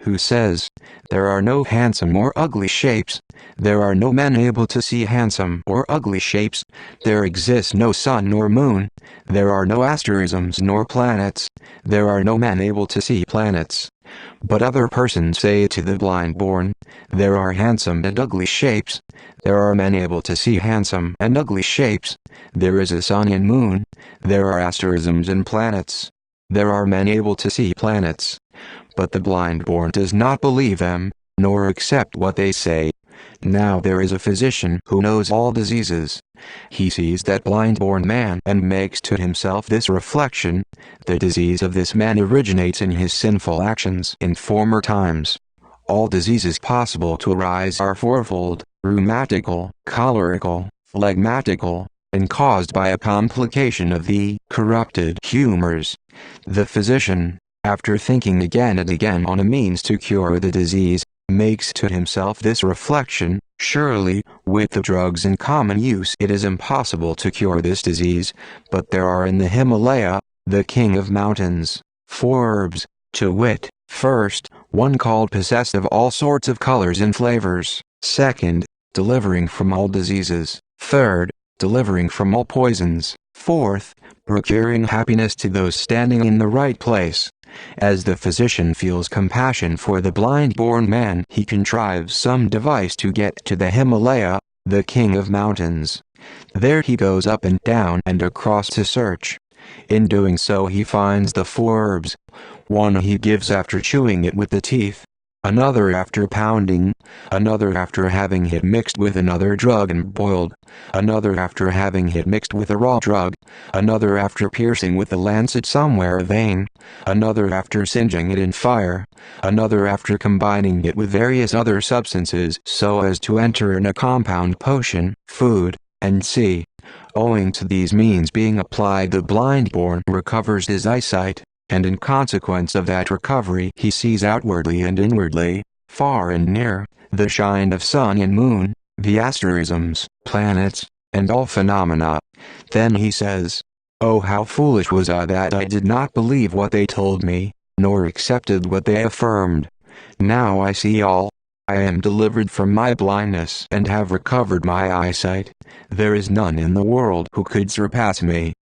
who says, "There are no handsome or ugly shapes. There are no men able to see handsome or ugly shapes. There exists no sun nor moon. There are no asterisms nor planets. There are no men able to see planets." But other persons say to the blind-born, "There are handsome and ugly shapes. There are men able to see handsome and ugly shapes. There is a sun and moon. There are asterisms and planets. There are men able to see planets." But the blind-born does not believe them, nor accept what they say. Now there is a physician who knows all diseases. He sees that blind-born man and makes to himself this reflection: the disease of this man originates in his sinful actions in former times. All diseases possible to arise are fourfold: rheumatical, cholerical, phlegmatical, and caused by a complication of the corrupted humors. The physician, after thinking again and again on a means to cure the disease, makes to himself this reflection: surely, with the drugs in common use it is impossible to cure this disease, but there are in the Himalaya, the king of mountains, 4 herbs, to wit, first, one called possessed of all sorts of colors and flavors; second, delivering from all diseases; third, delivering from all poisons; fourth, procuring happiness to those standing in the right place. As the physician feels compassion for the blind-born man, he contrives some device to get to the Himalaya, the king of mountains. There he goes up and down and across to search. In doing so he finds the 4 herbs. One he gives after chewing it with the teeth, another after pounding, another after having it mixed with another drug and boiled, another after having it mixed with a raw drug, another after piercing with a lancet somewhere a vein, another after singeing it in fire, another after combining it with various other substances so as to enter in a compound potion, food, and sea. Owing to these means being applied, the blind-born recovers his eyesight, and in consequence of that recovery he sees outwardly and inwardly, far and near, the shine of sun and moon, the asterisms, planets, and all phenomena. Then he says, "Oh, how foolish was I that I did not believe what they told me, nor accepted what they affirmed. Now I see all. I am delivered from my blindness and have recovered my eyesight. There is none in the world who could surpass me."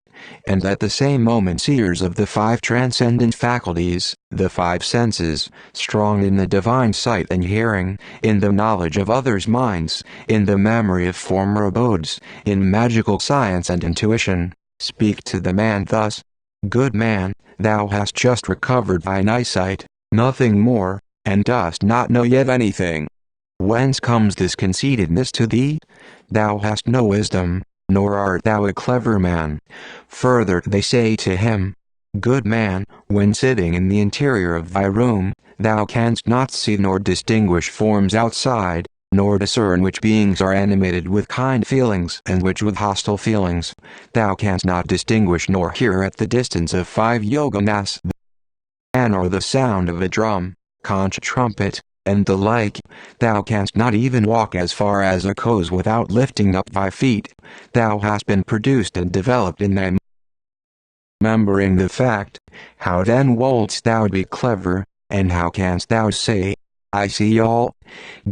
And at the same moment seers of the 5 transcendent faculties, the 5 senses, strong in the divine sight and hearing, in the knowledge of others' minds, in the memory of former abodes, in magical science and intuition, speak to the man thus: "Good man, thou hast just recovered thine eyesight, nothing more, and dost not know yet anything. Whence comes this conceitedness to thee? Thou hast no wisdom, nor art thou a clever man." Further they say to him, "Good man, when sitting in the interior of thy room, thou canst not see nor distinguish forms outside, nor discern which beings are animated with kind feelings and which with hostile feelings. Thou canst not distinguish nor hear at the distance of 5 yoganas the man or the sound of a drum, conch trumpet, and the like. Thou canst not even walk as far as a coz without lifting up thy feet. Thou hast been produced and developed in thy remembering the fact. How then wouldst thou be clever, and how canst thou say, 'I see all'?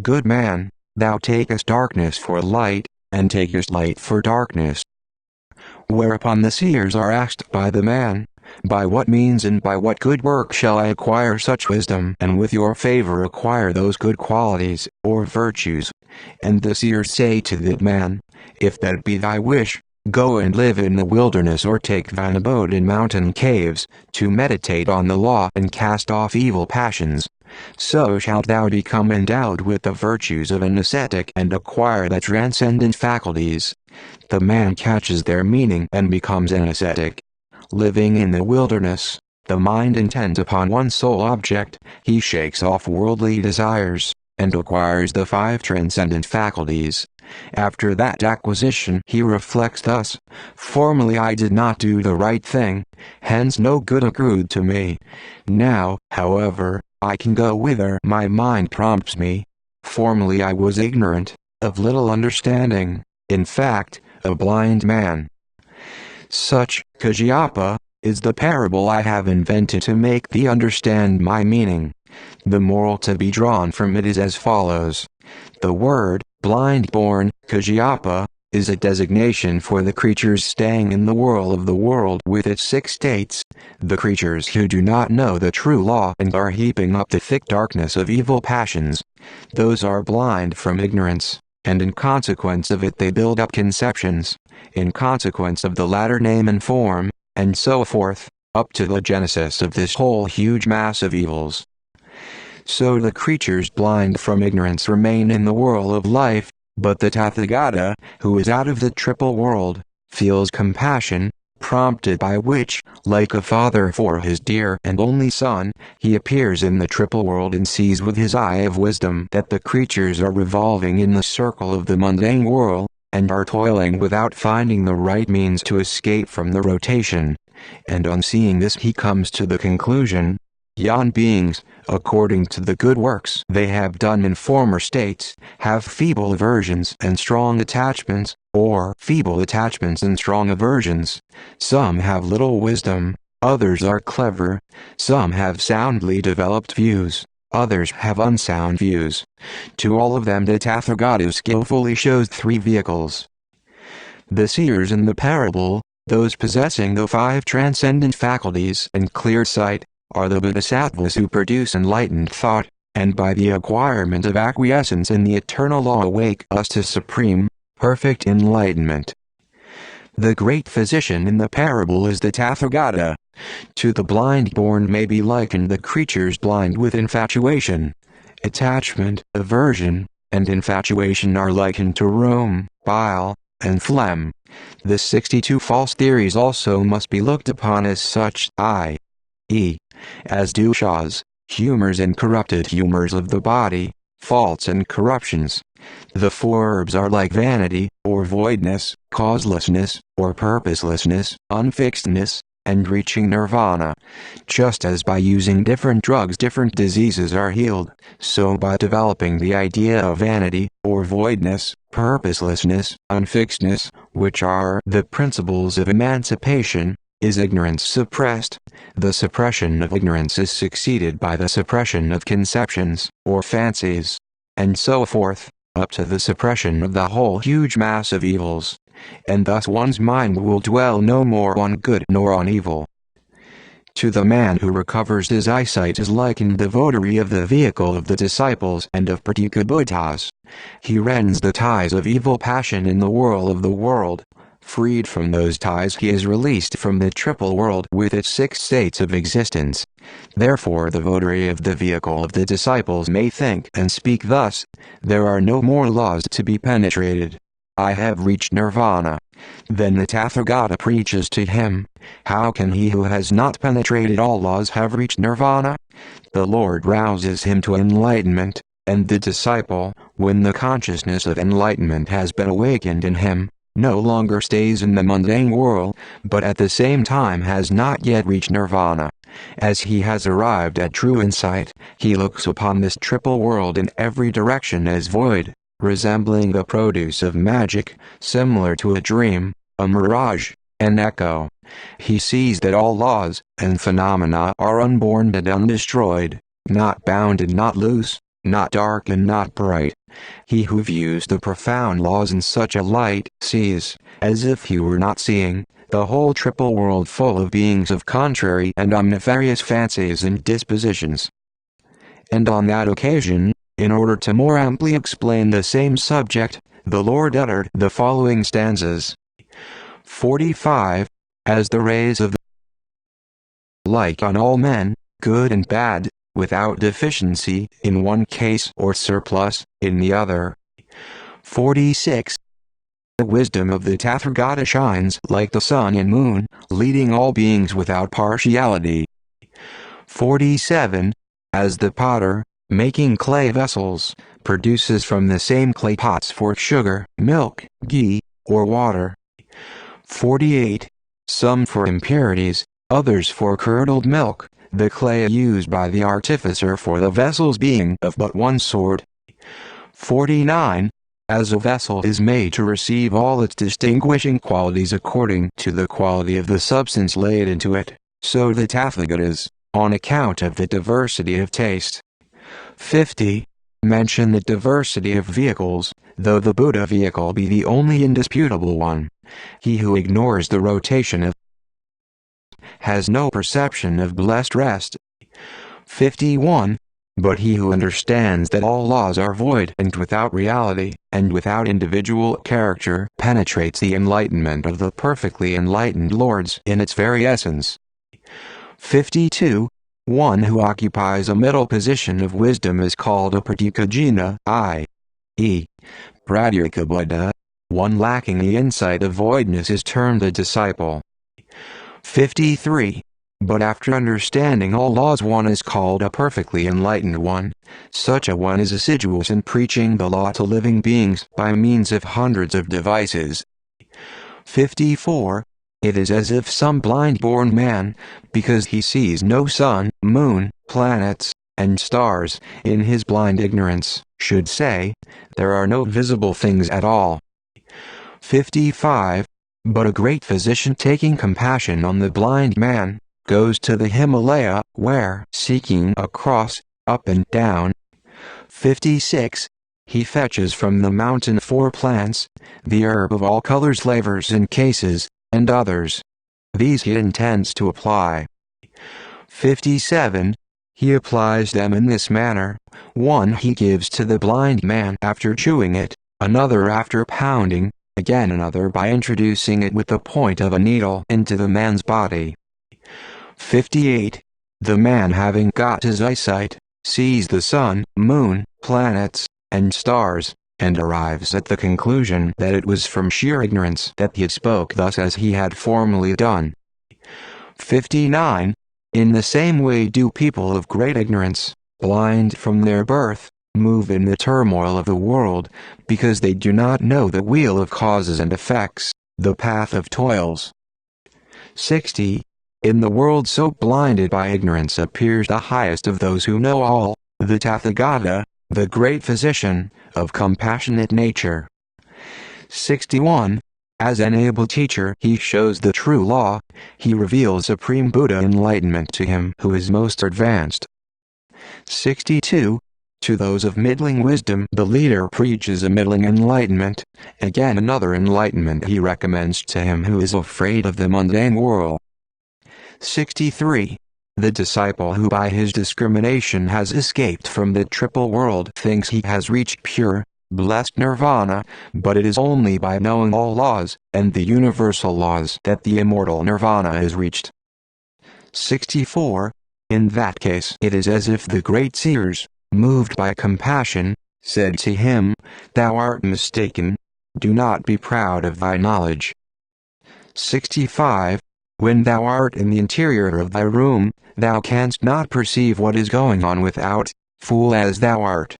Good man, thou takest darkness for light, and takest light for darkness." Whereupon the seers are asked by the man, "By what means and by what good work shall I acquire such wisdom and with your favor acquire those good qualities, or virtues?" And the seers say to that man, "If that be thy wish, go and live in the wilderness or take thine abode in mountain caves, to meditate on the law and cast off evil passions. So shalt thou become endowed with the virtues of an ascetic and acquire the transcendent faculties." The man catches their meaning and becomes an ascetic. Living in the wilderness, the mind intent upon one sole object, he shakes off worldly desires, and acquires the 5 transcendent faculties. After that acquisition he reflects thus: "Formerly I did not do the right thing, hence no good accrued to me. Now, however, I can go whither my mind prompts me. Formerly I was ignorant, of little understanding, in fact, a blind man." Such, Kajiapa, is the parable I have invented to make thee understand my meaning. The moral to be drawn from it is as follows. The word, blind-born, Kajapa, is a designation for the creatures staying in the whirl of the world with its 6 states, the creatures who do not know the true law and are heaping up the thick darkness of evil passions. Those are blind from ignorance, and in consequence of it they build up conceptions, in consequence of the latter name and form, and so forth, up to the genesis of this whole huge mass of evils. So the creatures blind from ignorance remain in the whirl of life, but the Tathagata, who is out of the triple world, feels compassion, prompted by which, like a father for his dear and only son, he appears in the triple world and sees with his eye of wisdom that the creatures are revolving in the circle of the mundane whirl, and are toiling without finding the right means to escape from the rotation. And on seeing this he comes to the conclusion, yon beings, according to the good works they have done in former states, have feeble aversions and strong attachments, or feeble attachments and strong aversions. Some have little wisdom, others are clever, some have soundly developed views, others have unsound views. To all of them the Tathagata skillfully shows 3 vehicles. The seers in the parable, those possessing the 5 transcendent faculties and clear sight, are the Bodhisattvas who produce enlightened thought, and by the acquirement of acquiescence in the eternal law awake us to supreme, perfect enlightenment. The great physician in the parable is the Tathagata. To the blind-born may be likened the creatures blind with infatuation. Attachment, aversion, and infatuation are likened to rheum, bile, and phlegm. The 62 false theories also must be looked upon as such, i.e., as doshas, humors and corrupted humors of the body, faults and corruptions. The 4 herbs are like vanity, or voidness, causelessness, or purposelessness, unfixedness, and reaching nirvana. Just as by using different drugs different diseases are healed, so by developing the idea of vanity, or voidness, purposelessness, unfixedness, which are the principles of emancipation, is ignorance suppressed. The suppression of ignorance is succeeded by the suppression of conceptions, or fancies, and so forth, up to the suppression of the whole huge mass of evils. And thus one's mind will dwell no more on good nor on evil. To the man who recovers his eyesight is likened the votary of the vehicle of the disciples and of Pratika Buddhas. He rends the ties of evil passion in the whirl of the world. Freed from those ties he is released from the triple world with its 6 states of existence. Therefore the votary of the vehicle of the disciples may think and speak thus, there are no more laws to be penetrated. I have reached nirvana. Then the Tathagata preaches to him, how can he who has not penetrated all laws have reached nirvana? The Lord rouses him to enlightenment, and the disciple, when the consciousness of enlightenment has been awakened in him, no longer stays in the mundane whirl, but at the same time has not yet reached nirvana. As he has arrived at true insight, he looks upon this triple world in every direction as void, resembling the produce of magic, similar to a dream, a mirage, an echo. He sees that all laws and phenomena are unborn and undestroyed, not bound and not loose, not dark and not bright. He who views the profound laws in such a light sees, as if he were not seeing, the whole triple world full of beings of contrary and omnifarious fancies and dispositions. And on that occasion, in order to more amply explain the same subject, the Lord uttered the following stanzas. 45. As the rays of the light on all men, good and bad, without deficiency in one case or surplus in the other. 46. The wisdom of the Tathagata shines like the sun and moon, leading all beings without partiality. 47. As the potter, making clay vessels, produces from the same clay pots for sugar, milk, ghee, or water. 48. Some for impurities, others for curdled milk, the clay used by the artificer for the vessels being of but one sort. 49. As a vessel is made to receive all its distinguishing qualities according to the quality of the substance laid into it, so the Tathagatas, on account of the diversity of taste, 50. Mention the diversity of vehicles, though the Buddha vehicle be the only indisputable one. He who ignores the rotation of has no perception of blessed rest. 51. But he who understands that all laws are void and without reality, and without individual character, penetrates the enlightenment of the perfectly enlightened lords in its very essence. 52. One who occupies a middle position of wisdom is called a pratyekajina, i.e. Pratyekabuddha. One lacking the insight of voidness is termed a disciple. 53. But after understanding all laws one is called a perfectly enlightened one. Such a one is assiduous in preaching the law to living beings by means of hundreds of devices. 54. It is as if some blind-born man, because he sees no sun, moon, planets, and stars, in his blind ignorance, should say, there are no visible things at all. 55. But a great physician taking compassion on the blind man, goes to the Himalaya, where, seeking a cross, up and down. 56. He fetches from the mountain 4 plants, the herb of all colors, flavors and cases, and others. These he intends to apply. 57. He applies them in this manner: one he gives to the blind man after chewing it, another after pounding, again another by introducing it with the point of a needle into the man's body. 58. The man having got his eyesight, sees the sun, moon, planets, and stars, and arrives at the conclusion that it was from sheer ignorance that he spoke thus as he had formerly done. 59. In the same way do people of great ignorance, blind from their birth, move in the turmoil of the world, because they do not know the wheel of causes and effects, the path of toils. 60. In the world so blinded by ignorance appears the highest of those who know all, the Tathagata, the great physician, of compassionate nature. 61. As an able teacher he shows the true law, he reveals supreme Buddha enlightenment to him who is most advanced. 62. To those of middling wisdom the leader preaches a middling enlightenment, again another enlightenment he recommends to him who is afraid of the mundane world. 63. The disciple who by his discrimination has escaped from the triple world thinks he has reached pure, blessed nirvana, but it is only by knowing all laws and the universal laws that the immortal nirvana is reached. 64. In that case it is as if the great seers, moved by compassion, said to him, "Thou art mistaken. Do not be proud of thy knowledge." 65. When thou art in the interior of thy room, thou canst not perceive what is going on without, fool as thou art.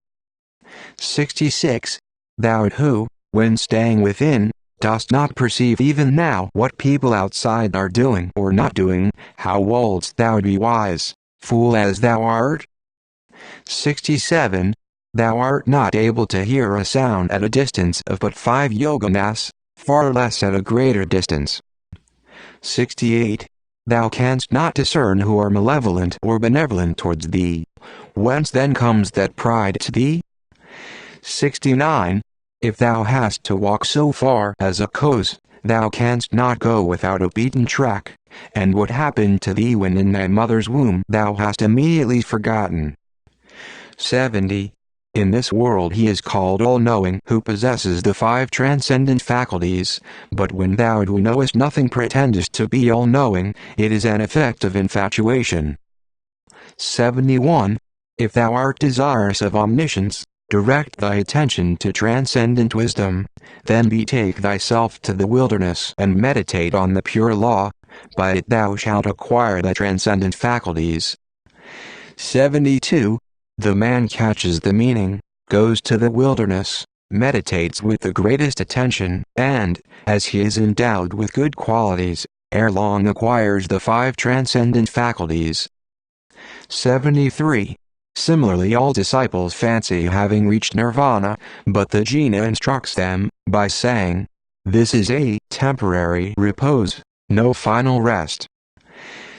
66. Thou who, when staying within, dost not perceive even now what people outside are doing or not doing, how wouldst thou be wise, fool as thou art? 67. Thou art not able to hear a sound at a distance of but 5 yoganas, far less at a greater distance. 68. Thou canst not discern who are malevolent or benevolent towards thee. Whence then comes that pride to thee? 69. If thou hast to walk so far as a course, thou canst not go without a beaten track, and what happened to thee when in thy mother's womb thou hast immediately forgotten. 70. In this world he is called all-knowing who possesses the 5 transcendent faculties, but when thou who knowest nothing pretendest to be all-knowing, it is an effect of infatuation. 71. If thou art desirous of omniscience, direct thy attention to transcendent wisdom, then betake thyself to the wilderness and meditate on the pure law, by it thou shalt acquire the transcendent faculties. 72. The man catches the meaning, goes to the wilderness, meditates with the greatest attention, and, as he is endowed with good qualities, ere long acquires the 5 transcendent faculties. 73. Similarly all disciples fancy having reached nirvana, but the Jina instructs them, by saying, "This is a temporary repose, no final rest."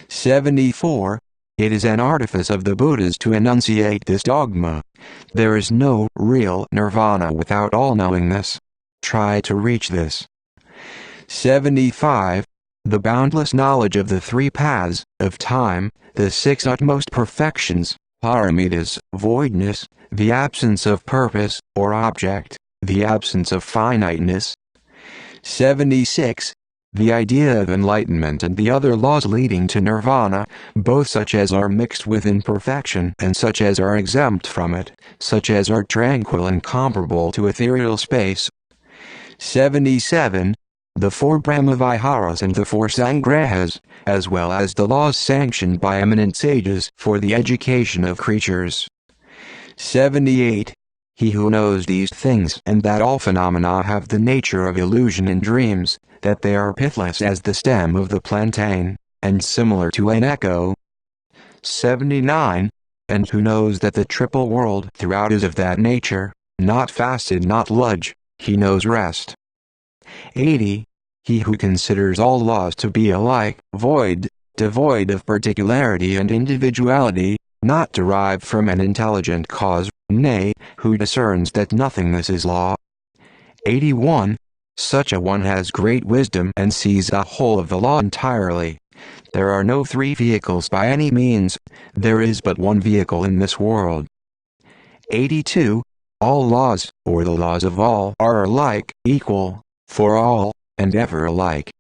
74. It is an artifice of the Buddhas to enunciate this dogma. There is no real nirvana without all-knowingness. Try to reach this. 75. The boundless knowledge of the three paths of time, the six utmost perfections, paramitas, voidness, the absence of purpose or object, the absence of finiteness. 76. The idea of enlightenment and the other laws leading to nirvana, both such as are mixed with imperfection and such as are exempt from it, such as are tranquil and comparable to ethereal space. 77. The four Brahmaviharas and the four Sangrahas, as well as the laws sanctioned by eminent sages for the education of creatures. 78. He who knows these things and that all phenomena have the nature of illusion in dreams, that they are pithless as the stem of the plantain, and similar to an echo. 79. And who knows that the triple world throughout is of that nature, not fasted, not ludge, he knows rest. 80. He who considers all laws to be alike, void, devoid of particularity and individuality, not derived from an intelligent cause, nay, who discerns that nothingness is law. 81. Such a one has great wisdom and sees the whole of the law entirely. There are no three vehicles by any means, there is but one vehicle in this world. 82. All laws, or the laws of all, are alike, equal, for all, and ever alike.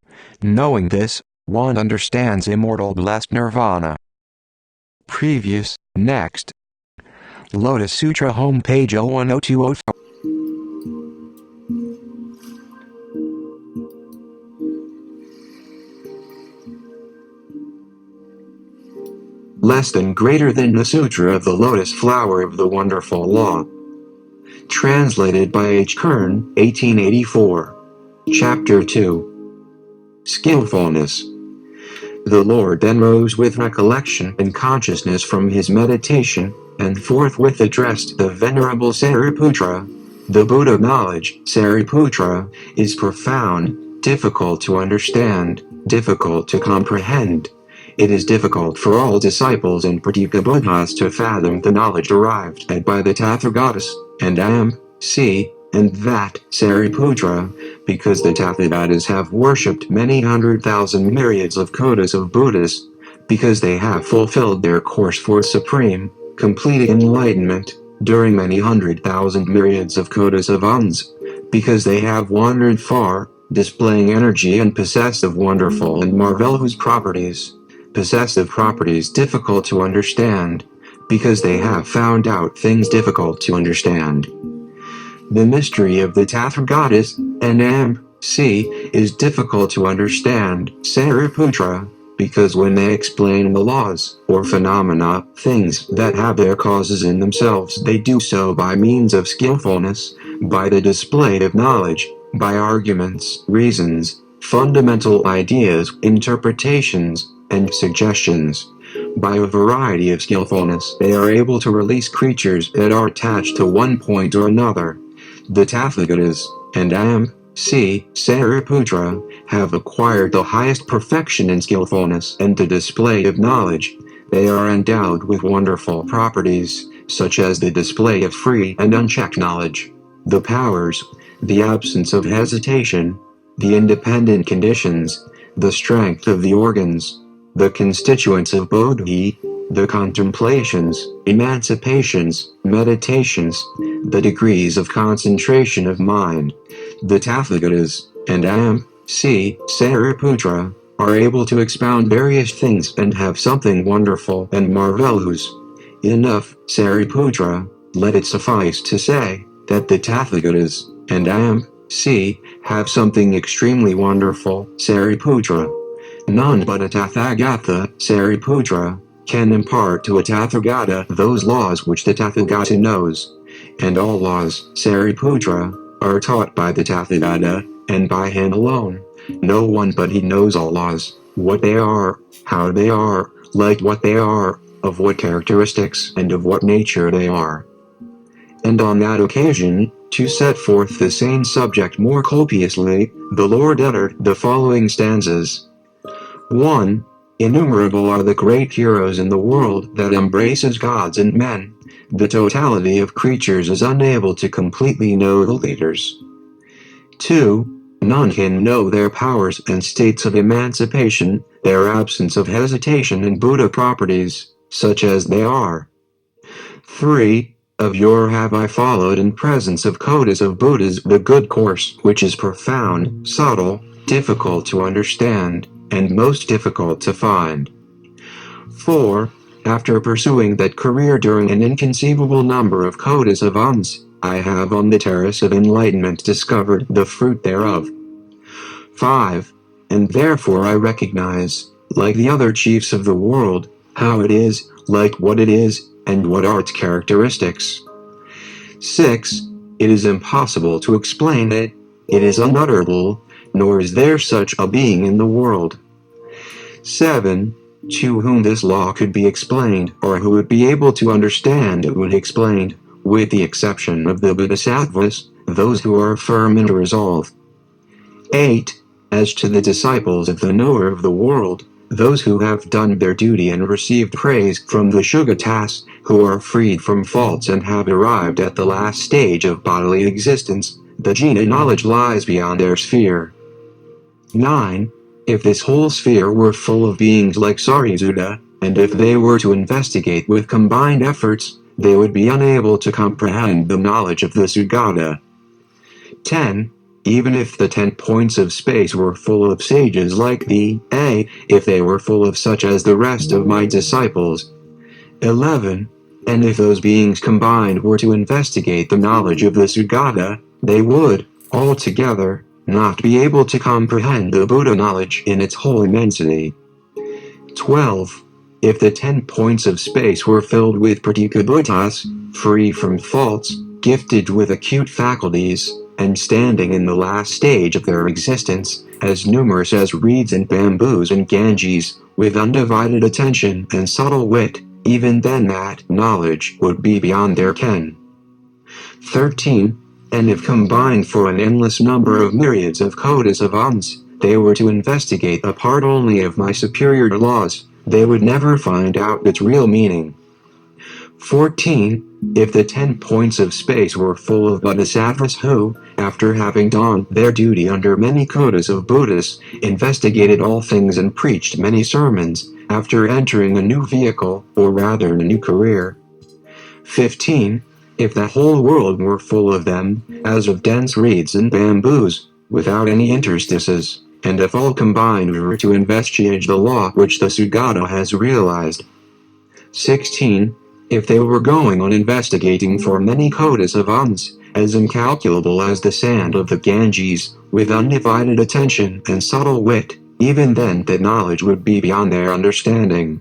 Knowing this, one understands immortal blessed nirvana. Previous, next. Lotus Sutra homepage 010205. Less than greater than the Sutra of the Lotus Flower of the Wonderful Law. Translated by H. Kern, 1884. Chapter 2. Skillfulness. The Lord then rose with recollection and consciousness from his meditation, and forthwith addressed the Venerable Sariputra. The Buddha knowledge, Sariputra, is profound, difficult to understand, difficult to comprehend. It is difficult for all disciples and Pratyeka Buddhas to fathom the knowledge arrived at by the Tathagatas, and M.C., and that, Sariputra, because the Tathagatas have worshipped many 100,000 myriads of kotas of Buddhas, because they have fulfilled their course for supreme, complete enlightenment, during many 100,000 myriads of kotas of uns, because they have wandered far, displaying energy and possessive wonderful and marvelous properties, possessive properties difficult to understand, because they have found out things difficult to understand. The mystery of the Tathagatas, and M.C., is difficult to understand, Sariputra, because when they explain the laws, or phenomena, things that have their causes in themselves, they do so by means of skillfulness, by the display of knowledge, by arguments, reasons, fundamental ideas, interpretations, and suggestions. By a variety of skillfulness, they are able to release creatures that are attached to one point or another. The Tathagatas, and M.C. Sariputra, have acquired the highest perfection in skillfulness and the display of knowledge. They are endowed with wonderful properties, such as the display of free and unchecked knowledge, the powers, the absence of hesitation, the independent conditions, the strength of the organs, the constituents of Bodhi, the contemplations, emancipations, meditations, the degrees of concentration of mind. The Tathagatas, and M.C. Sariputra, are able to expound various things and have something wonderful and marvelous. Enough, Sariputra, let it suffice to say, that the Tathagatas, and M.C. have something extremely wonderful, Sariputra. None but a Tathagata, Sariputra, can impart to a Tathagata those laws which the Tathagata knows. And all laws, Sariputra, are taught by the Tathagata, and by him alone. No one but he knows all laws, what they are, how they are, like what they are, of what characteristics and of what nature they are. And on that occasion, to set forth the same subject more copiously, the Lord uttered the following stanzas. 1. Innumerable are the great heroes in the world that embraces gods and men. The totality of creatures is unable to completely know the leaders. 2. None can know their powers and states of emancipation, their absence of hesitation and Buddha properties, such as they are. 3. Of yore have I followed in presence of Kodas of Buddhas the good course, which is profound, subtle, difficult to understand, and most difficult to find. 4. After pursuing that career during an inconceivable number of Kodas of Uns, I have on the terrace of enlightenment discovered the fruit thereof. 5. And therefore I recognize, like the other chiefs of the world, how it is, like what it is, and what are its characteristics. 6. It is impossible to explain it. It is unutterable, nor is there such a being in the world. 7. To whom this law could be explained, or who would be able to understand it when explained, with the exception of the Bodhisattvas, those who are firm in resolve. 8. As to the disciples of the knower of the world, those who have done their duty and received praise from the Shugatas, who are freed from faults and have arrived at the last stage of bodily existence, the jhana knowledge lies beyond their sphere. 9. If this whole sphere were full of beings like Sarisuddha, and if they were to investigate with combined efforts, they would be unable to comprehend the knowledge of the Sugata. 10. Even if the 10 points of space were full of sages like thee, if they were full of such as the rest of my disciples. 11. And if those beings combined were to investigate the knowledge of the Sugata, they would, altogether, not be able to comprehend the Buddha knowledge in its whole immensity. 12. If the 10 points of space were filled with Pratikabhutas, free from faults, gifted with acute faculties, and standing in the last stage of their existence, as numerous as reeds and bamboos and Ganges, with undivided attention and subtle wit, even then that knowledge would be beyond their ken. 13. And if combined for an endless number of myriads of Kodas of Uns, they were to investigate a part only of my superior laws, they would never find out its real meaning. 14. If the 10 points of space were full of bodhisattvas who, after having done their duty under many Kodas of Buddhas, investigated all things and preached many sermons, after entering a new vehicle, or rather a new career. 15. If the whole world were full of them, as of dense reeds and bamboos, without any interstices, and if all combined were to investigate the law which the Sugata has realized. 16. If they were going on investigating for many Kodas of Uns, as incalculable as the sand of the Ganges, with undivided attention and subtle wit, even then that knowledge would be beyond their understanding.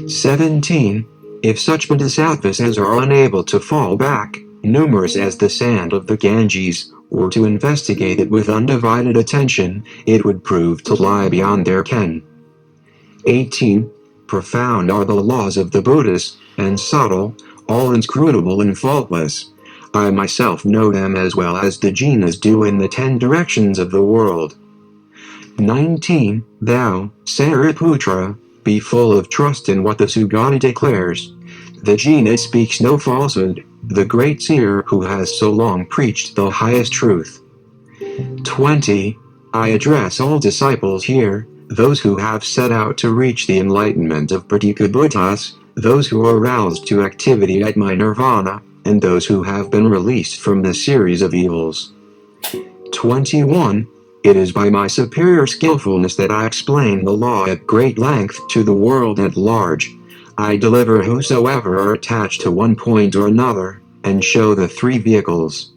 17. If such bodhisattvas as are unable to fall back, numerous as the sand of the Ganges, were to investigate it with undivided attention, it would prove to lie beyond their ken. 18. Profound are the laws of the Buddhas, and subtle, all inscrutable and faultless. I myself know them as well as the jhanas do in the 10 directions of the world. 19. Thou, Sariputra, be full of trust in what the Sugata declares. The jhana speaks no falsehood, the great seer who has so long preached the highest truth. 20. I address all disciples here, those who have set out to reach the enlightenment of Pratikabhutas, those who are roused to activity at my nirvana, and those who have been released from the series of evils. 21. It is by my superior skillfulness that I explain the law at great length to the world at large. I deliver whosoever are attached to one point or another, and show the 3 vehicles.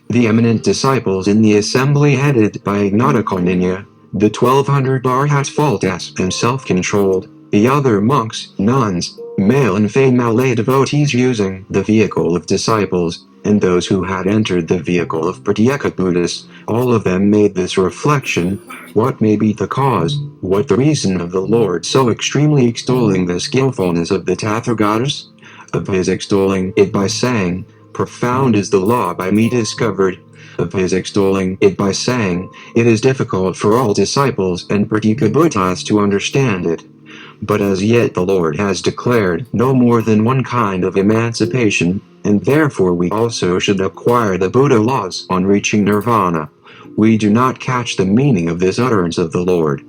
The eminent disciples in the assembly headed by Ignatikonina, the 1200 Arhat and self-controlled, the other monks, nuns, male and female devotees using the vehicle of disciples, and those who had entered the vehicle of Pratyeka-Buddhists, all of them made this reflection: what may be the cause, what the reason of the Lord so extremely extolling the skillfulness of the Tathagatas? Of his extolling it by saying, profound is the law by me discovered, of his extolling it by saying, "It is difficult for all disciples and Pratika Buddhas to understand it. But as yet the Lord has declared no more than one kind of emancipation, and therefore we also should acquire the Buddha laws on reaching nirvana. We do not catch the meaning of this utterance of the Lord."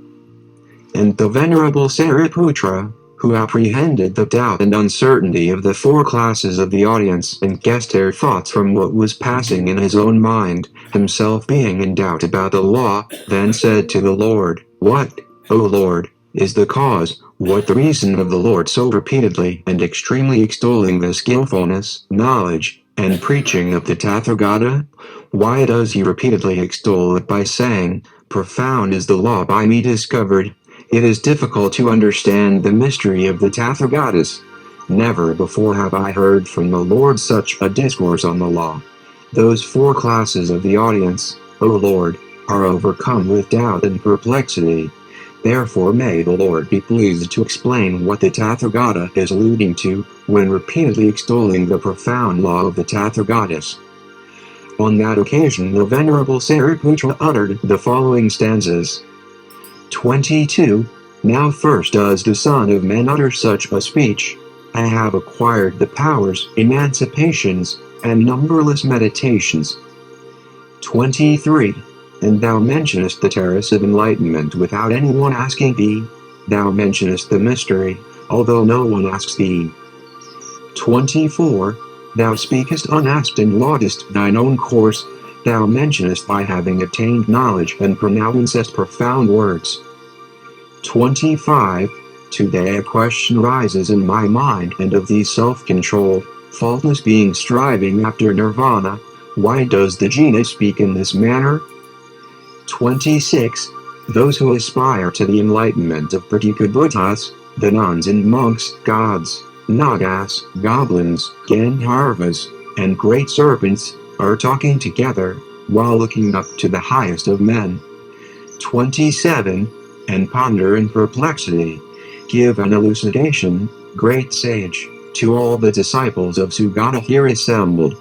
And the Venerable Sariputra, who apprehended the doubt and uncertainty of the four classes of the audience and guessed their thoughts from what was passing in his own mind, himself being in doubt about the law, then said to the Lord, "What, O Lord, is the cause, what the reason of the Lord so repeatedly and extremely extolling the skillfulness, knowledge, and preaching of the Tathagata? Why does he repeatedly extol it by saying, 'Profound is the law by me discovered'? It is difficult to understand the mystery of the Tathagatas. Never before have I heard from the Lord such a discourse on the law. Those four classes of the audience, O Lord, are overcome with doubt and perplexity. Therefore may the Lord be pleased to explain what the Tathagata is alluding to when repeatedly extolling the profound law of the Tathagatas." On that occasion the Venerable Sariputra uttered the following stanzas. 22. Now first does the Son of Man utter such a speech. I have acquired the powers, emancipations, and numberless meditations. 23. And thou mentionest the terrace of enlightenment without anyone asking thee. Thou mentionest the mystery, although no one asks thee. 24. Thou speakest unasked and laudest thine own course. Thou mentionest by having attained knowledge and pronouncest profound words. 25. Today a question rises in my mind and of these self-controlled, faultless beings striving after nirvana. Why does the Jina speak in this manner? 26. Those who aspire to the enlightenment of Pratika Buddhas, the nuns and monks, gods, nagas, goblins, gandharvas, and great serpents, are talking together, while looking up to the highest of men. 27. And ponder in perplexity. Give an elucidation, great sage, to all the disciples of Sugata here assembled.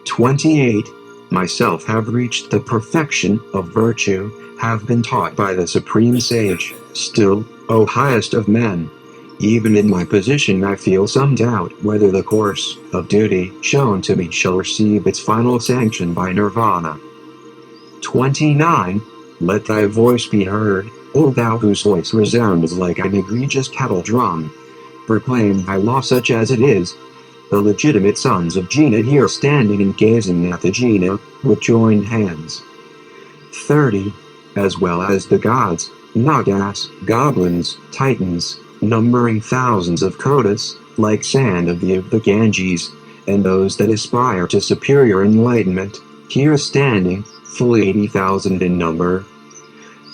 28. Myself have reached the perfection of virtue, have been taught by the Supreme Sage. Still, O highest of men, even in my position I feel some doubt whether the course of duty shown to me shall receive its final sanction by nirvana. 29. Let thy voice be heard, O thou whose voice resounds like an egregious kettle drum. Proclaim thy law such as it is. The legitimate sons of Jina here standing and gazing at the Jina with joined hands. 30. As well as the gods, nagas, goblins, titans, numbering thousands of kotas, like sand of the Ganges, and those that aspire to superior enlightenment, here standing, fully 80,000 in number.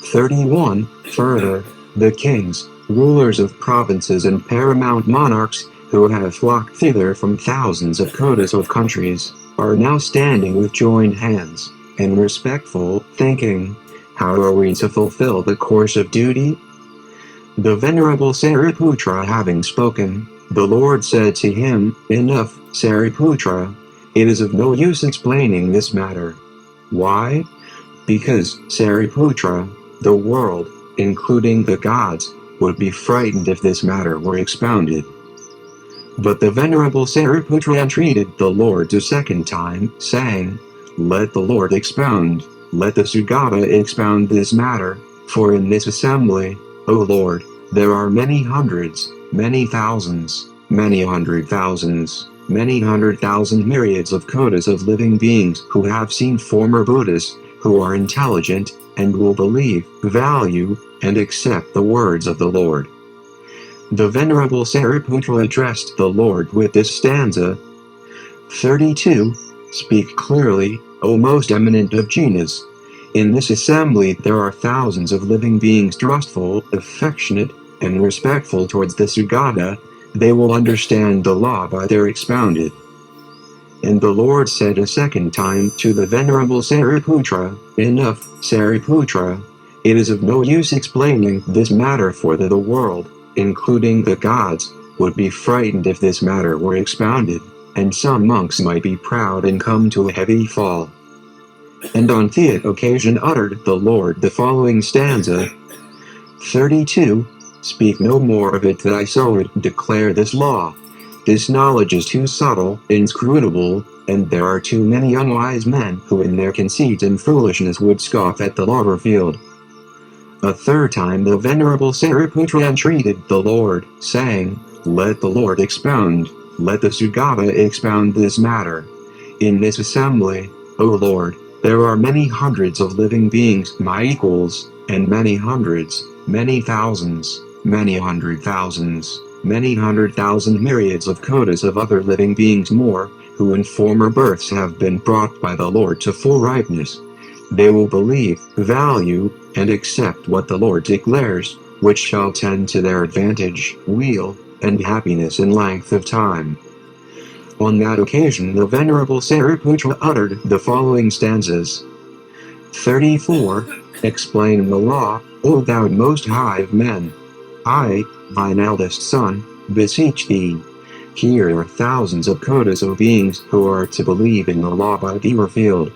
31. Further, the kings, rulers of provinces and paramount monarchs, who have flocked thither from thousands of kotas of countries, are now standing with joined hands, and respectful, thinking, how are we to fulfill the course of duty? The Venerable Sariputra having spoken, the Lord said to him, Enough, Sariputra, it is of no use explaining this matter. Why? Because, Sariputra, the world, including the gods, would be frightened if this matter were expounded. But the Venerable Sariputra entreated the Lord a second time, saying, Let the Lord expound, let the Sugata expound this matter, for in this assembly, O Lord, there are many hundreds, many thousands, many 100,000s, many 100,000 myriads of kotas of living beings who have seen former Buddhas, who are intelligent, and will believe, value, and accept the words of the Lord. The Venerable Sariputra addressed the Lord with this stanza. 32. Speak clearly, O most eminent of Jinas. In this assembly there are thousands of living beings trustful, affectionate, and respectful towards the Sugata. They will understand the law by their expounded. And the Lord said a second time to the Venerable Sariputra, Enough, Sariputra, it is of no use explaining this matter, for the world, including the gods, would be frightened if this matter were expounded, and some monks might be proud and come to a heavy fall. And on the occasion uttered the Lord the following stanza. 32. Speak no more of it that I so would declare this law. This knowledge is too subtle, inscrutable, and there are too many unwise men who in their conceit and foolishness would scoff at the law revealed. A third time the Venerable Sariputra entreated the Lord, saying, Let the Lord expound, let the Sugata expound this matter. In this assembly, O Lord, there are many hundreds of living beings, my equals, and many hundreds, many thousands, many hundred thousands, many 100,000 myriads of kotas of other living beings more, who in former births have been brought by the Lord to full ripeness. They will believe, value, and accept what the Lord declares, which shall tend to their advantage, weal, and happiness in length of time. On that occasion the Venerable Sariputra uttered the following stanzas. 34. Explain the law, O thou most high of men. I, thine eldest son, beseech thee. Here are thousands of kotas of beings who are to believe in the law by thee revealed.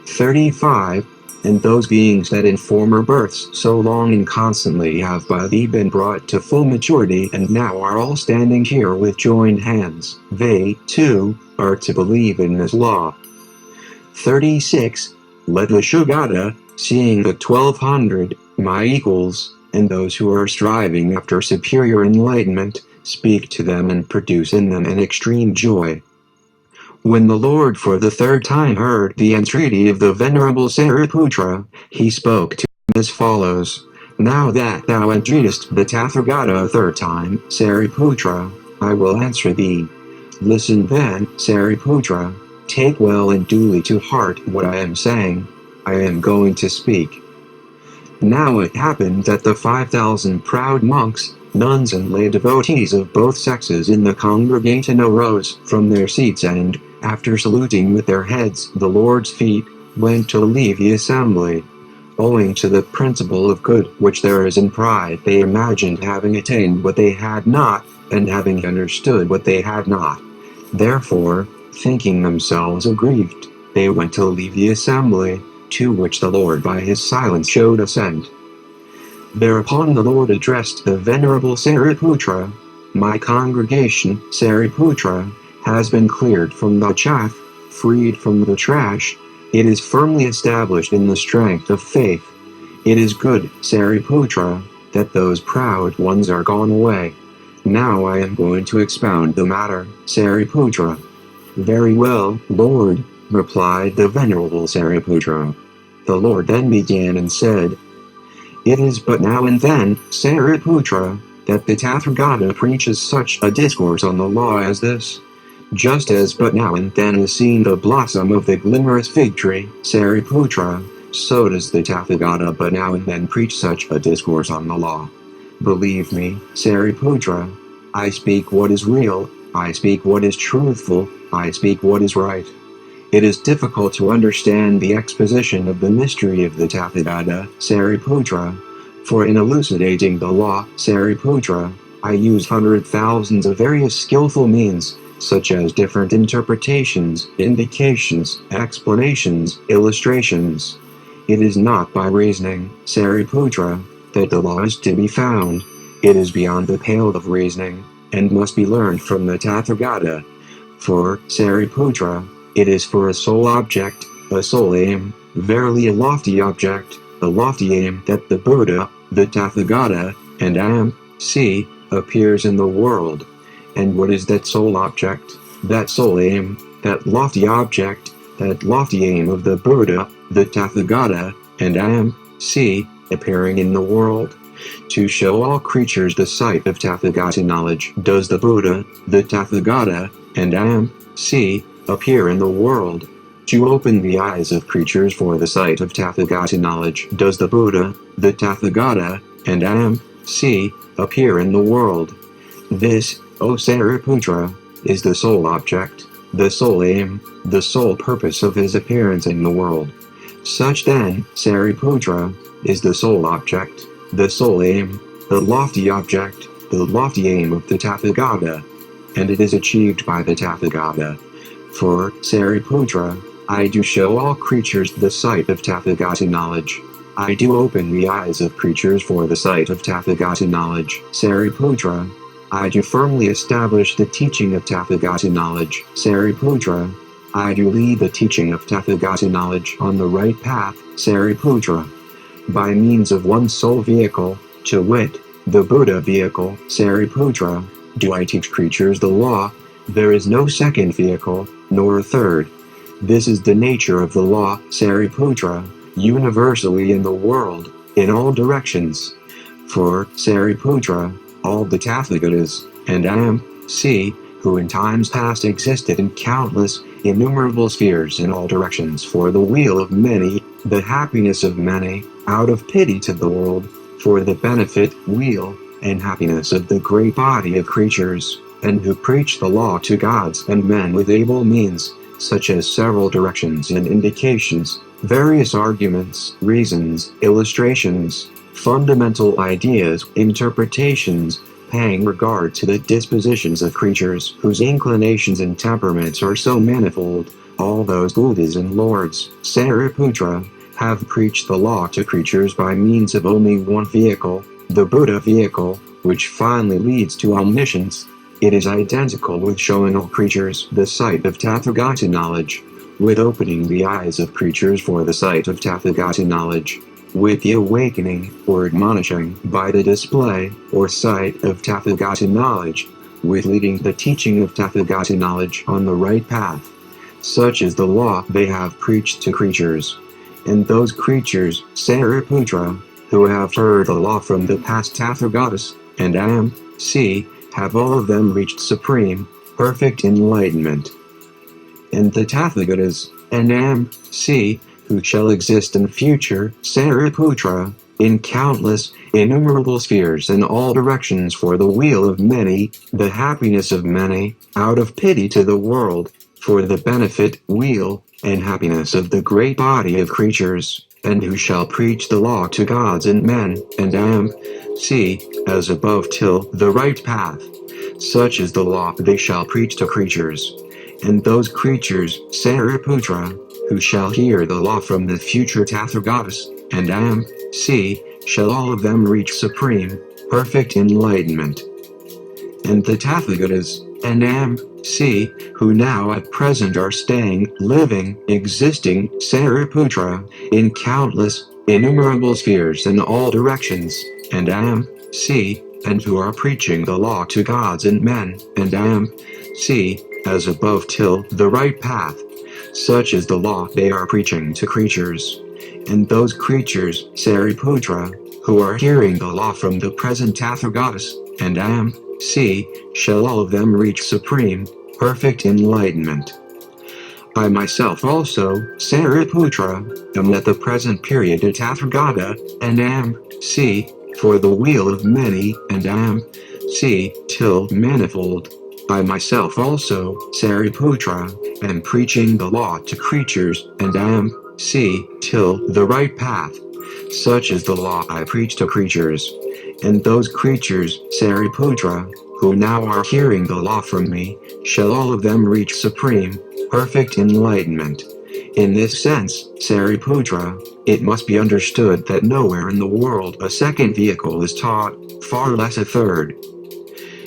35. And those beings that in former births so long and constantly have by thee been brought to full maturity and now are all standing here with joined hands, they, too, are to believe in this law. 36. Let the Sugata, seeing the 1200, my equals, and those who are striving after superior enlightenment, speak to them and produce in them an extreme joy. When the Lord for the third time heard the entreaty of the Venerable Sariputra, he spoke to him as follows. Now that thou entreatest the Tathagata a third time, Sariputra, I will answer thee. Listen then, Sariputra, take well and duly to heart what I am saying. I am going to speak. Now it happened that the 5,000 proud monks, nuns and lay devotees of both sexes in the congregation arose from their seats and, after saluting with their heads the Lord's feet, went to leave the assembly. Owing to the principle of good which there is in pride, they imagined having attained what they had not, and having understood what they had not. Therefore, thinking themselves aggrieved, they went to leave the assembly, to which the Lord by his silence showed assent. Thereupon the Lord addressed the Venerable Sariputra, My congregation, Sariputra, has been cleared from the chaff, freed from the trash. It is firmly established in the strength of faith. It is good, Sariputra, that those proud ones are gone away. Now I am going to expound the matter, Sariputra. Very well, Lord, replied the Venerable Sariputra. The Lord then began and said, It is but now and then, Sariputra, that the Tathagata preaches such a discourse on the law as this. Just as but now and then is seen the blossom of the glimmerous fig tree, Sariputra, so does the Tathagata but now and then preach such a discourse on the law. Believe me, Sariputra, I speak what is real, I speak what is truthful, I speak what is right. It is difficult to understand the exposition of the mystery of the Tathagata, Sariputra, for in elucidating the law, Sariputra, I use hundred thousands of various skillful means, such as different interpretations, indications, explanations, illustrations. It is not by reasoning, Sariputra, that the law is to be found. It is beyond the pale of reasoning, and must be learned from the Tathagata. For, Sariputra, it is for a sole object, a sole aim, verily a lofty object, a lofty aim that the Buddha, the Tathagata, and I.M.C. appears in the world. And what is that sole object, that sole aim, that lofty object, that lofty aim of the Buddha, the Tathagata, and I.M.C. appearing in the world? To show all creatures the sight of Tathagata knowledge does the Buddha, the Tathagata, and I.M.C. appear in the world. To open the eyes of creatures for the sight of Tathagata knowledge does the Buddha, the Tathagata, and I.M.C. appear in the world. This, O Sariputra, is the sole object, the sole aim, the sole purpose of his appearance in the world. Such then, Sariputra, is the sole object, the sole aim, the lofty object, the lofty aim of the Tathagata, and it is achieved by the Tathagata. For, Sariputra, I do show all creatures the sight of Tathagata knowledge. I do open the eyes of creatures for the sight of Tathagata knowledge, Sariputra. I do firmly establish the teaching of Tathagata knowledge, Sariputra. I do lead the teaching of Tathagata knowledge on the right path, Sariputra. By means of one sole vehicle, to wit, the Buddha vehicle, Sariputra, do I teach creatures the law. There is no second vehicle, nor a third. This is the nature of the law, Sariputra, universally in the world, in all directions. For, Sariputra, all the Tathagatas, and M.C., who in times past existed in countless, innumerable spheres in all directions for the weal of many, the happiness of many, out of pity to the world, for the benefit, weal, and happiness of the great body of creatures, and who preach the law to gods and men with able means, such as several directions and indications, various arguments, reasons, illustrations, fundamental ideas, interpretations, paying regard to the dispositions of creatures whose inclinations and temperaments are so manifold. All those Buddhas and lords, Sariputra, have preached the law to creatures by means of only one vehicle, the Buddha vehicle, which finally leads to omniscience. It is identical with showing all creatures the sight of Tathagata knowledge, with opening the eyes of creatures for the sight of Tathagata knowledge, with the awakening, or admonishing, by the display, or sight of Tathagata knowledge, with leading the teaching of Tathagata knowledge on the right path. Such is the law they have preached to creatures. And those creatures, Sariputra, who have heard the law from the past Tathagatas, and M.C., have all of them reached supreme, perfect enlightenment. And the Tathagatas, and M.C., who shall exist in future, Sariputra, in countless, innumerable spheres in all directions for the weal of many, the happiness of many, out of pity to the world, for the benefit, weal, and happiness of the great body of creatures, and who shall preach the law to gods and men, and M.C., as above till the right path. Such is the law they shall preach to creatures. And those creatures, Sariputra, who shall hear the law from the future Tathagatas, and M.C., shall all of them reach supreme, perfect enlightenment. And the Tathagatas, and M.C., who now at present are staying, living, existing, Sariputra, in countless, innumerable spheres in all directions, and M.C., and who are preaching the law to gods and men, and M.C., as above till the right path. Such is the law they are preaching to creatures. And those creatures, Sariputra, who are hearing the law from the present Tathagatas, and M.C., shall all of them reach supreme, perfect enlightenment. I myself also, Sariputra, am at the present period a Tathagata, and M.C., for the weal of many, and M.C., till manifold. I myself also, Sariputra, am preaching the law to creatures, and M.C., till the right path. Such is the law I preach to creatures. And those creatures, Sariputra, who now are hearing the law from me, shall all of them reach supreme, perfect enlightenment. In this sense, Sariputra, it must be understood that nowhere in the world a second vehicle is taught, far less a third.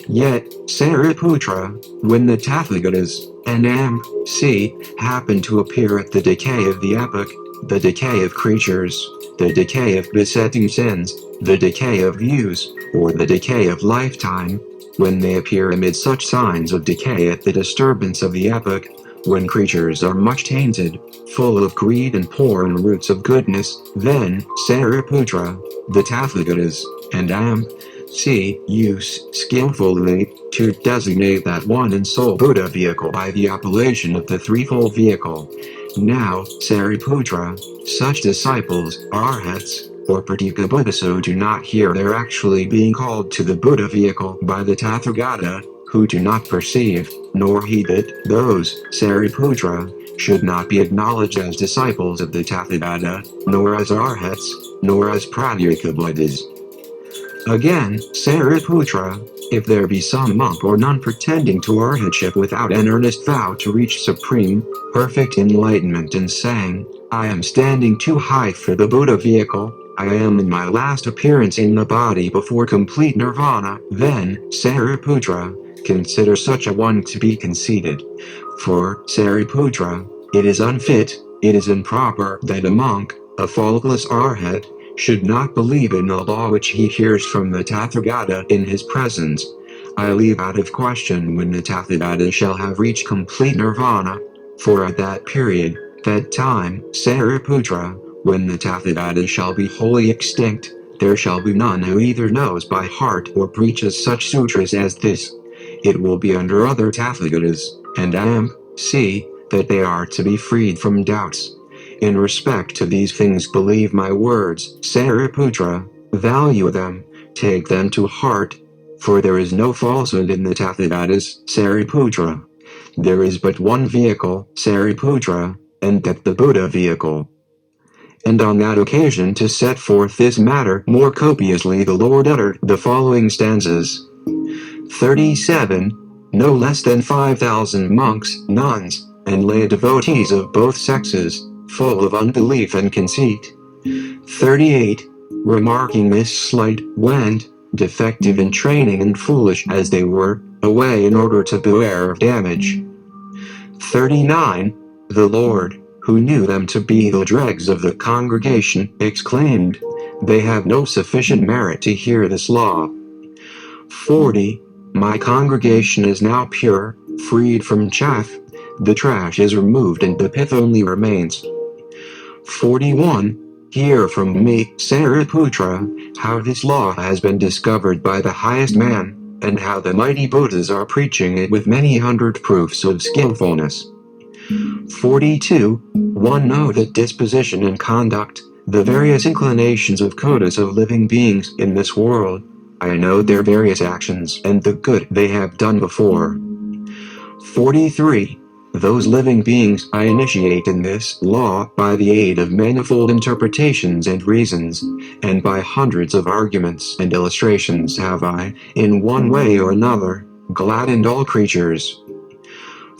Yet, Sariputra, when the Tathagatas, and M.C., happen to appear at the decay of the epoch, the decay of creatures, the decay of besetting sins, the decay of views, or the decay of lifetime, when they appear amid such signs of decay at the disturbance of the epoch, when creatures are much tainted, full of greed and poor in roots of goodness, then, Sariputra, the Tathagatas, and M.C. use skillfully to designate that one and sole Buddha vehicle by the appellation of the threefold vehicle. Now, Sariputra, such disciples, arhats, or Pratika Buddhists do not hear their actually being called to the Buddha vehicle by the Tathagata, who do not perceive, nor heed it. Those, Sariputra, should not be acknowledged as disciples of the Tathagata, nor as arhats, nor as Pratika Buddhas. Again, Sariputra, If there be some monk or nun pretending to arhatship without an earnest vow to reach supreme, perfect enlightenment and saying, I am standing too high for the Buddha vehicle, I am in my last appearance in the body before complete nirvana, then, Sariputra, consider such a one to be conceited. For, Sariputra, it is unfit, it is improper that a monk, a faultless arhat, should not believe in the law which he hears from the Tathagata in his presence. I leave out of question when the Tathagata shall have reached complete nirvana, for at that period, that time, Sariputra, when the Tathagata shall be wholly extinct, there shall be none who either knows by heart or preaches such sutras as this. It will be under other Tathagatas, and see, that they are to be freed from doubts. In respect to these things believe my words, Sariputra, value them, take them to heart, for there is no falsehood in the Tathagatas, Sariputra. There is but one vehicle, Sariputra, and that the Buddha vehicle. And on that occasion to set forth this matter more copiously the Lord uttered the following stanzas. 37. No less than 5,000 monks, nuns, and lay devotees of both sexes, full of unbelief and conceit. 38. Remarking this slight, went, defective in training and foolish as they were, away in order to beware of damage. 39. The Lord, who knew them to be the dregs of the congregation, exclaimed, they have no sufficient merit to hear this law. 40. My congregation is now pure, freed from chaff, the trash is removed and the pith only remains. 41. Hear from me, Sariputra, how this law has been discovered by the highest man, and how the mighty Buddhas are preaching it with many hundred proofs of skillfulness. 42. One know that disposition and conduct, the various inclinations of kotas of living beings in this world, I know their various actions and the good they have done before. 43. Those living beings I initiate in this law by the aid of manifold interpretations and reasons, and by hundreds of arguments and illustrations have I, in one way or another, gladdened all creatures.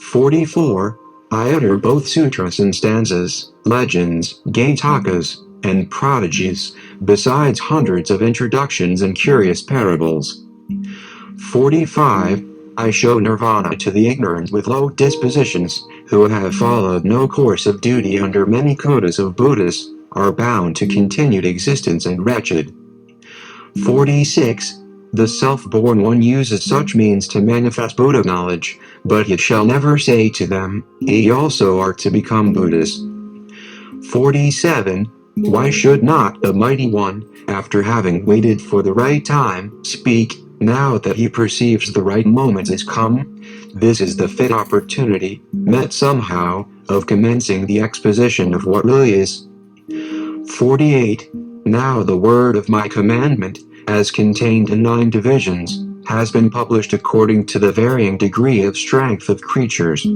44. I utter both sutras and stanzas, legends, gaitakas, and prodigies, besides hundreds of introductions and curious parables. 45. I show nirvana to the ignorant with low dispositions, who have followed no course of duty under many kotas of Buddhists, are bound to continued existence and wretched. 46. The self-born one uses such means to manifest Buddha knowledge, but it shall never say to them, ye also are to become Buddhas. 47. Why should not the Mighty One, after having waited for the right time, speak, now that he perceives the right moment is come? This is the fit opportunity, met somehow, of commencing the exposition of what really is. 48. Now the word of my commandment, as contained in 9 divisions, has been published according to the varying degree of strength of creatures.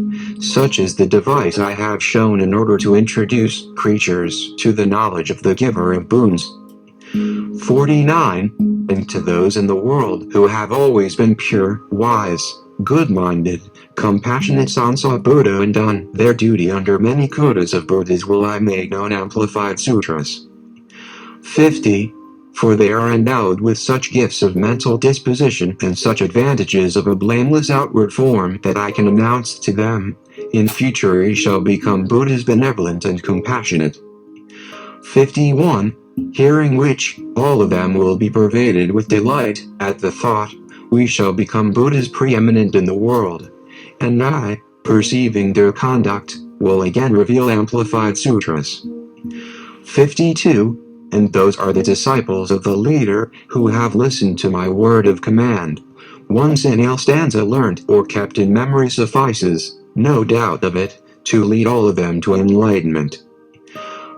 Such is the device I have shown in order to introduce creatures to the knowledge of the giver of boons. 49. And to those in the world who have always been pure, wise, good-minded, compassionate Sansa Buddha and done their duty under many kotas of Buddhas will I make known amplified sutras. 50. For they are endowed with such gifts of mental disposition and such advantages of a blameless outward form that I can announce to them, in future ye shall become Buddhas benevolent and compassionate. 51. Hearing which, all of them will be pervaded with delight at the thought, we shall become Buddhas preeminent in the world, and I, perceiving their conduct, will again reveal amplified sutras. 52. And those are the disciples of the leader, who have listened to my word of command. One senile stanza learnt or kept in memory suffices, no doubt of it, to lead all of them to enlightenment.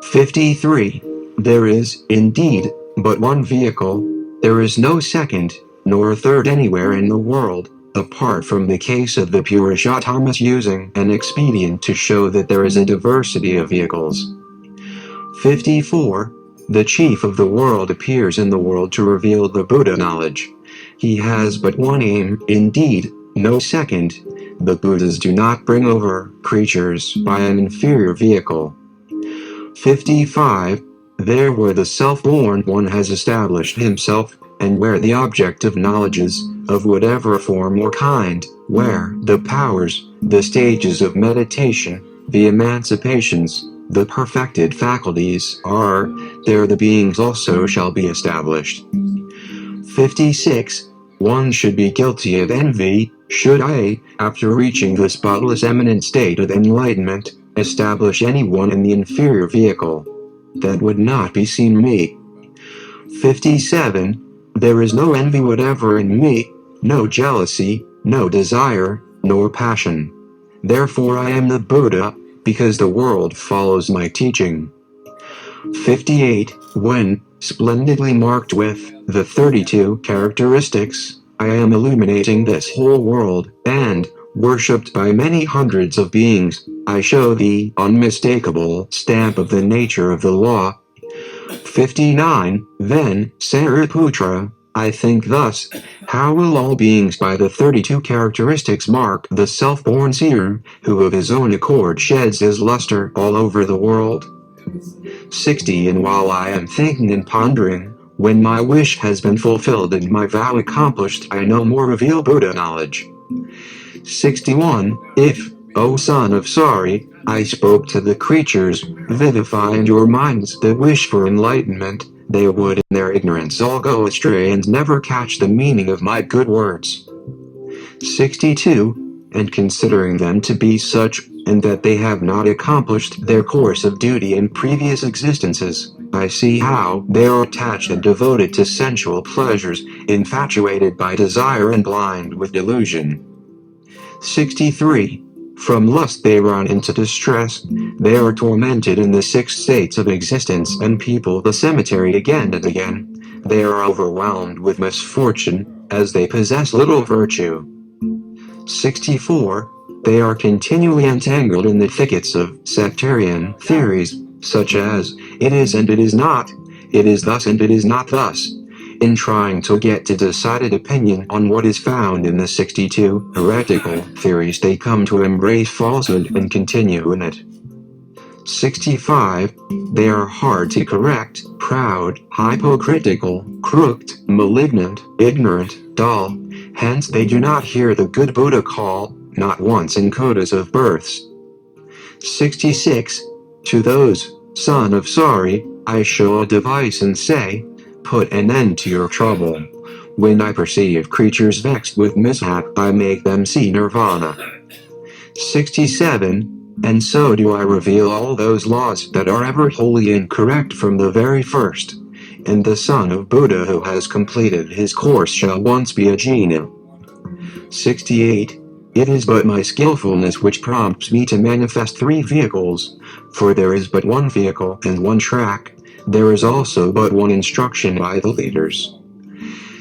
53. There is, indeed, but one vehicle, there is no second, nor third anywhere in the world, apart from the case of the Purushottamas using an expedient to show that there is a diversity of vehicles. 54. The chief of the world appears in the world to reveal the Buddha knowledge, He has but one aim, indeed, no second. The Buddhas do not bring over creatures by an inferior vehicle. 55. There where the self-born one has established himself, and where the object of knowledge is, of whatever form or kind, where the powers, the stages of meditation, the emancipations, the perfected faculties are, there the beings also shall be established. 56. One should be guilty of envy, should I, after reaching the spotless eminent state of enlightenment, establish anyone in the inferior vehicle. That would not beseem me. 57. There is no envy whatever in me, no jealousy, no desire, nor passion. Therefore I am the Buddha, because the world follows my teaching. 58. When, splendidly marked with the 32 characteristics, I am illuminating this whole world, and, worshipped by many hundreds of beings, I show the unmistakable stamp of the nature of the law. 59. Then, Sariputra, I think thus, how will all beings by the 32 characteristics mark the self-born seer, who of his own accord sheds his luster all over the world? 60. And while I am thinking and pondering, when my wish has been fulfilled and my vow accomplished, I no more reveal Buddha knowledge. 61. If, O son of Sari, I spoke to the creatures, vivify in your minds the wish for enlightenment, they would in their ignorance all go astray and never catch the meaning of my good words. 62. And considering them to be such, and that they have not accomplished their course of duty in previous existences, I see how they are attached and devoted to sensual pleasures, infatuated by desire and blind with delusion. 63. From lust they run into distress, they are tormented in the 6 states of existence and people the cemetery again and again. They are overwhelmed with misfortune, as they possess little virtue. 64. They are continually entangled in the thickets of sectarian theories, such as, it is and it is not, it is thus and it is not thus. In trying to get a decided opinion on what is found in the 62 heretical theories, they come to embrace falsehood and continue in it. 65. They are hard to correct, proud, hypocritical, crooked, malignant, ignorant, dull. Hence they do not hear the good Buddha call, not once in kotas of births. 66. To those, son of Sari, I show a device and say, put an end to your trouble. When I perceive creatures vexed with mishap, I make them see nirvana. 67. And so do I reveal all those laws that are ever wholly incorrect from the very first. And the son of Buddha who has completed his course shall once be a genie. 68. It is but my skillfulness which prompts me to manifest 3 vehicles, for there is but one vehicle and one track. There is also but one instruction by the leaders.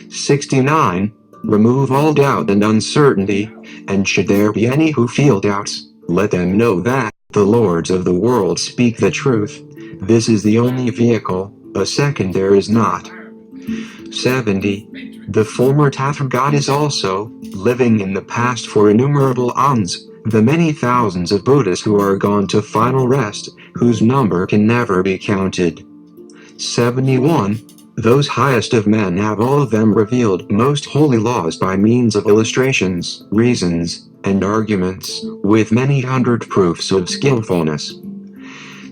69. Remove all doubt and uncertainty, and should there be any who feel doubts, let them know that the lords of the world speak the truth. This is the only vehicle, a second there is not. 70. The former Tathagata is also, living in the past for innumerable aeons, the many thousands of Buddhas who are gone to final rest, whose number can never be counted. 71. Those highest of men have all of them revealed most holy laws by means of illustrations, reasons, and arguments, with many hundred proofs of skillfulness.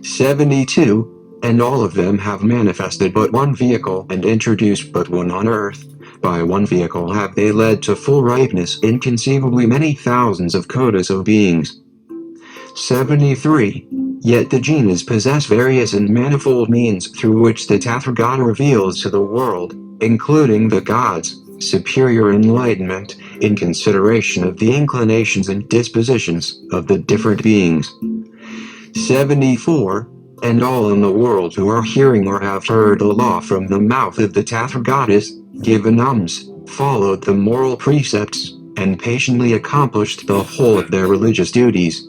72. And all of them have manifested but one vehicle and introduced but one on earth. By one vehicle have they led to full ripeness inconceivably many thousands of kotas of beings. 73. Yet the jinas possess various and manifold means through which the Tathagata reveals to the world, including the gods, superior enlightenment, in consideration of the inclinations and dispositions of the different beings. 74. And all in the world who are hearing or have heard the law from the mouth of the Tathagatas, given alms, followed the moral precepts, and patiently accomplished the whole of their religious duties.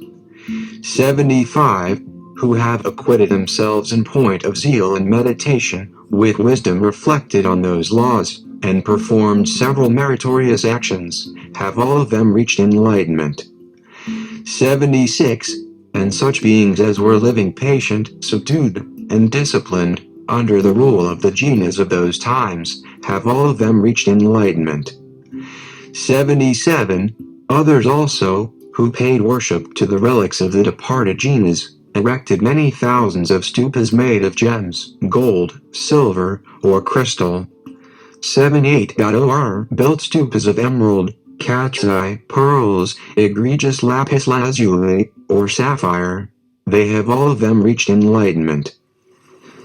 75. Who have acquitted themselves in point of zeal and meditation, with wisdom reflected on those laws, and performed several meritorious actions, have all of them reached enlightenment. 76. And such beings as were living patient, subdued, and disciplined, under the rule of the jinas of those times, have all of them reached enlightenment. 77. Others also, who paid worship to the relics of the departed jinas, erected many thousands of stupas made of gems, gold, silver, or crystal. 78. Or built stupas of emerald, cat's-eye, pearls, egregious lapis lazuli, or sapphire. They have all of them reached enlightenment.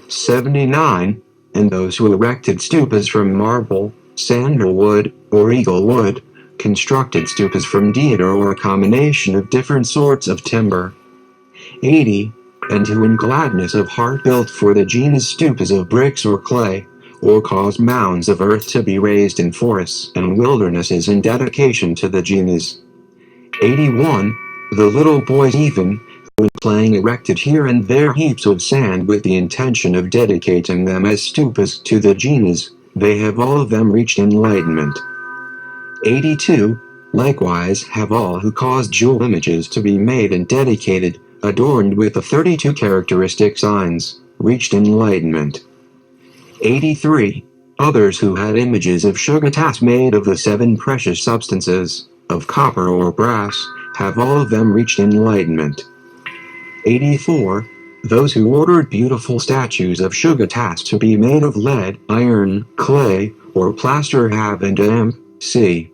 79. And those who erected stupas from marble, sandalwood, or eagle wood, constructed stupas from deodar or a combination of different sorts of timber. 80. And who in gladness of heart built for the jinas stupas of bricks or clay, or caused mounds of earth to be raised in forests and wildernesses in dedication to the jinas. 81. The little boys even, who in playing erected here and there heaps of sand with the intention of dedicating them as stupas to the jinas, they have all of them reached enlightenment. 82. Likewise have all who caused jewel images to be made and dedicated, adorned with the 32 characteristic signs, reached enlightenment. 83. Others who had images of sugatas made of the 7 precious substances, of copper or brass, have all of them reached enlightenment. 84. Those who ordered beautiful statues of sugatas to be made of lead, iron, clay, or plaster have c.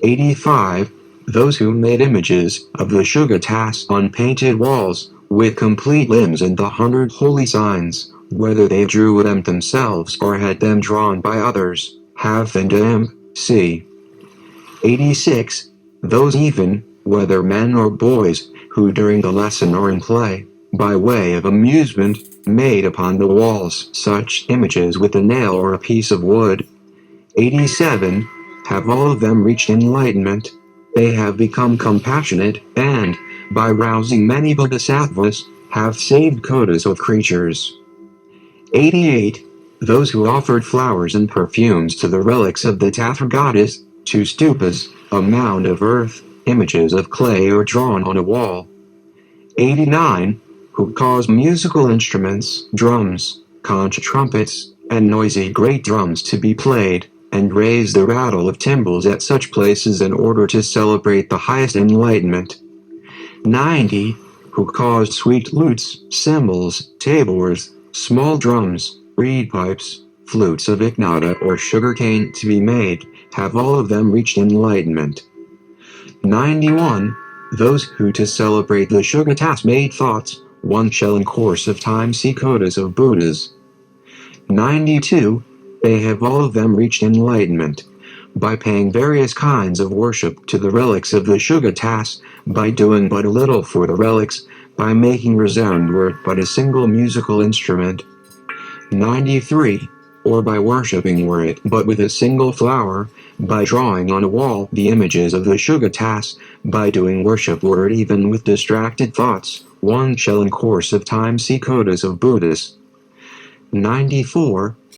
85. Those who made images of the sugatas on painted walls, with complete limbs and the 100 holy signs, whether they drew them themselves or had them drawn by others, have c. 86. Those even, whether men or boys, who during the lesson or in play, by way of amusement, made upon the walls such images with a nail or a piece of wood. 87. Have all of them reached enlightenment. They have become compassionate, and, by rousing many bodhisattvas, have saved kotas of creatures. 88. Those who offered flowers and perfumes to the relics of the Tathagatas, to stupas, a mound of earth, images of clay or drawn on a wall. 89. Who caused musical instruments, drums, conch trumpets, and noisy great drums to be played, and raised the rattle of timbrels at such places in order to celebrate the highest enlightenment. 90. Who caused sweet lutes, cymbals, tabors, small drums, reed pipes, flutes of ignata or sugarcane to be made, have all of them reached enlightenment. 91. Those who to celebrate the sugatas made thoughts, one shall in course of time see kotas of Buddhas. 92. They have all of them reached enlightenment, by paying various kinds of worship to the relics of the sugatas, by doing but a little for the relics, by making resound were it but a single musical instrument. 93. Or by worshipping were it but with a single flower, by drawing on a wall the images of the sugatas, by doing worship were it even with distracted thoughts, one shall in course of time see kotas of Buddhas. 94.